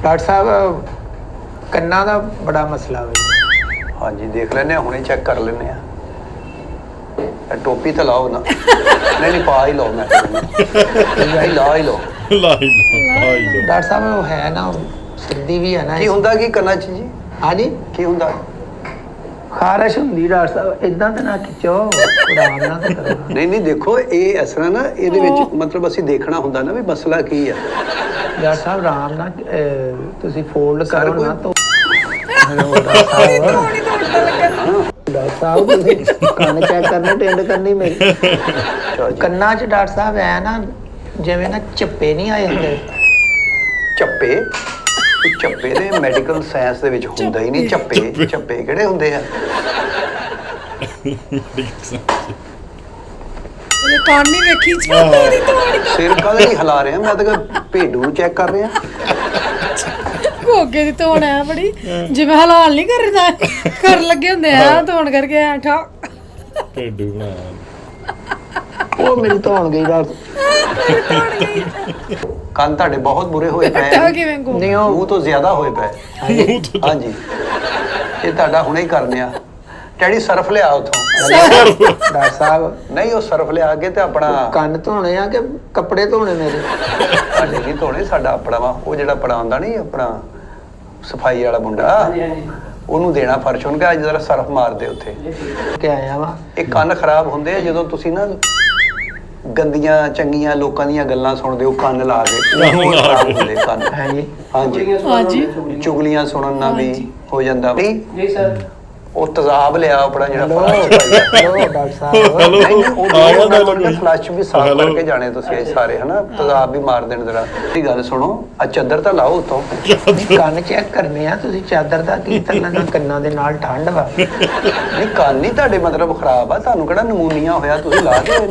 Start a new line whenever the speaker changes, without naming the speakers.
Doctor ਸਾਹਿਬ ਕੰਨਾਂ ਦਾ ਬੜਾ ਮਸਲਾ ਵਾ।
हाँ जी देख लेने हुणे चेक कर लेने टोपी तो लाओ ना नहीं पा ही लो मैं ला ही लो
ਡਾਕਟਰ ਸਾਹਿਬ ਉਹ ਹੈ ਨਾ ਸਿੱਧੀ ਵੀ ਹੈ ਨਾ
की हुंदा की करना च जी
ਹਾਂਜੀ
की हुंदा
ਖਾਰਸ਼ ਹੁੰਦੀ ਡਾਕਟਰ ਸਾਹਿਬ ਇਦਾਂ ਤਾਂ ਨਾ ਖਿੱਚੋ ਆਰਾਮ ਨਾਲ ਤਾਂ ਕਰੋ
नहीं नहीं देखो ये इस तरह ना ਇਹਦੇ ਵਿੱਚ ਮਤਲਬ ਅਸੀਂ ਦੇਖਣਾ ਹੁੰਦਾ ਨਾ ਵੀ ਮਸਲਾ ਕੀ ਆ
ਡਾਕਟਰ ਸਾਹਿਬ ਆਰਾਮ ਨਾਲ ਤੁਸੀਂ ਫੋਲਡ ਕਰੋ ਨਾ ਤਾਂ ਡਾਕਟਰ ਸਾਹਿਬ ਤੁਸੀਂ ਕੰਨ ਚੈੱਕ ਕਰਨੇ ਟੈਂਡ ਕਰਨੀ ਮੇਰੀ ਕੰਨਾਂ 'ਚ ਡਾਕਟਰ ਸਾਹਿਬ ਐ ਨਾ ਜਿਵੇਂ ਨਾ ਚੱਪੇ ਨਹੀਂ ਆਏ ਹੁੰਦੇ
ਚੱਪੇ ਚੱਪੇ ਦੇ ਮੈਡੀਕਲ ਸਾਇੰਸ ਦੇ ਵਿੱਚ ਹੁੰਦਾ ਹੀ ਨਹੀਂ ਚੱਪੇ ਚੱਪੇ ਕਿਹੜੇ ਹੁੰਦੇ ਆ
ਇਹ ਕਾਨ ਨਹੀਂ ਵੇਖੀ ਤੋੜੀ
ਸਿਰ ਕਾਹਦੇ ਲਈ ਹਿਲਾ ਰਿਹਾ ਮੈਂ ਤਾਂ ਭੇਡੂ ਨੂੰ ਚੈੱਕ ਕਰ ਰਿਹਾ
ਘੋਗੇ ਦੀ ਧੋਣ ਆ ਬੜੀ ਜਿਵੇਂ ਹਲਾਲ ਨਹੀਂ ਕਰਦਾ ਕਰ ਲੱਗੇ ਹੁੰਦੇ ਆ ਧੋਣ ਕਰਕੇ ਆ ਠਾ
ਢੇਡੂ ਬਣਾਇਆ
ਉਹ ਮੇਰੀ ਧੌਣ ਗਈ ਡਾਕਟਰ
ਕੰਨ ਤੁਹਾਡੇ ਬਹੁਤ ਬੁਰੇ ਹੋਏ ਪਏ
ਤਾਂ ਕਿਵੇਂ ਕੋ
ਨਹੀਂ ਉਹ
ਮੂੰਹ ਤੋਂ ਜ਼ਿਆਦਾ ਹੋਏ ਪਏ ਹਾਂਜੀ ਇਹ ਤੁਹਾਡਾ ਹੁਣੇ ਹੀ ਕਰਨੇ ਆ ਡੈਡੀ ਸਰਫ ਲਿਆ ਉਥੋਂ
ਡਾਕਟਰ ਸਾਹਿਬ
ਨਹੀਂ ਉਹ ਸਰਫ ਲਿਆ ਕੇ ਤੇ ਆਪਣਾ
ਕੰਨ ਧੋਣੇ ਆ ਕਿ ਕੱਪੜੇ ਧੋਣੇ ਮੇਰੇ
ਸਾਡੇ ਨਹੀਂ ਧੋਣੇ ਸਾਡਾ ਆਪਣਾ ਵਾ ਉਹ ਜਿਹੜਾ ਆਪਣਾ ਹੁੰਦਾ ਨਹੀਂ ਆਪਣਾ ਸਫਾਈ ਵਾਲਾ ਮੁੰਡਾ ਉਹਨੂੰ ਦੇਣਾ ਫਰਸ਼ ਉਹਨੂੰ ਕਹ ਅੱਜ ਜ਼ਰਾ ਸਰਫ ਮਾਰ ਦੇ ਉੱਥੇ
ਕਿ ਆਇਆ ਵਾ
ਇਹ ਕੰਨ ਖਰਾਬ ਹੁੰਦੇ ਆ ਜਦੋਂ ਤੁਸੀਂ ਨਾ ਗੰਦੀਆਂ ਚੰਗੀਆਂ ਲੋਕਾਂ ਦੀਆਂ ਗੱਲਾਂ ਸੁਣਦੇ ਹੋ ਕੰਨ ਲਾ ਕੇ ਉਹ ਖਰਾਬ ਹੁੰਦੇ ਕੰਨ
ਹੈ ਜੀ
ਹਾਂਜੀ
ਹਾਂਜੀ
ਚੁਗਲੀਆਂ ਸੁਣਨ ਨਾਲ ਵੀ ਹੋ ਜਾਂਦਾ ਨਹੀਂ
ਜੀ ਸਰ
ਉਹ ਤਜ਼ਾਬ ਲਿਆ ਆਪਣਾ ਜਿਹੜਾ
ਲੋ
ਫਰਸ਼ ਪਾਈਆ
ਡਾਕਟਰ ਸਾਹਿਬ
ਫਲਸ਼ ਵੀ ਸਾਫ਼ ਕਰਕੇ ਜਾਣੇ ਤੁਸੀਂ ਸਾਰੇ ਹਨਾ ਤਜ਼ਾਬ ਵੀ ਮਾਰ ਦੇਣ ਜਰਾ ਇਹ ਗੱਲ ਸੁਣੋ ਆ ਚੱਦਰ ਤਾਂ ਲਾਓ ਉਤੋਂ
ਕੰਨ ਚੈੱਕ ਕਰਨੇ ਆ ਤੁਸੀਂ ਚਾਦਰ ਦਾ ਕੀ ਤਰ੍ਹਾਂ ਕੰਨਾਂ ਦੇ ਨਾਲ ਠੰਡ ਵਾ
ਨਹੀਂ ਕੰਨ ਨਹੀਂ ਤੁਹਾਡੇ ਮਤਲਬ ਖਰਾਬ ਆ ਤੁਹਾਨੂੰ ਕਿਹੜਾ ਨਮੂਨੀਆ ਹੋਇਆ ਤੁਸੀਂ ਲਾ ਦਿਓ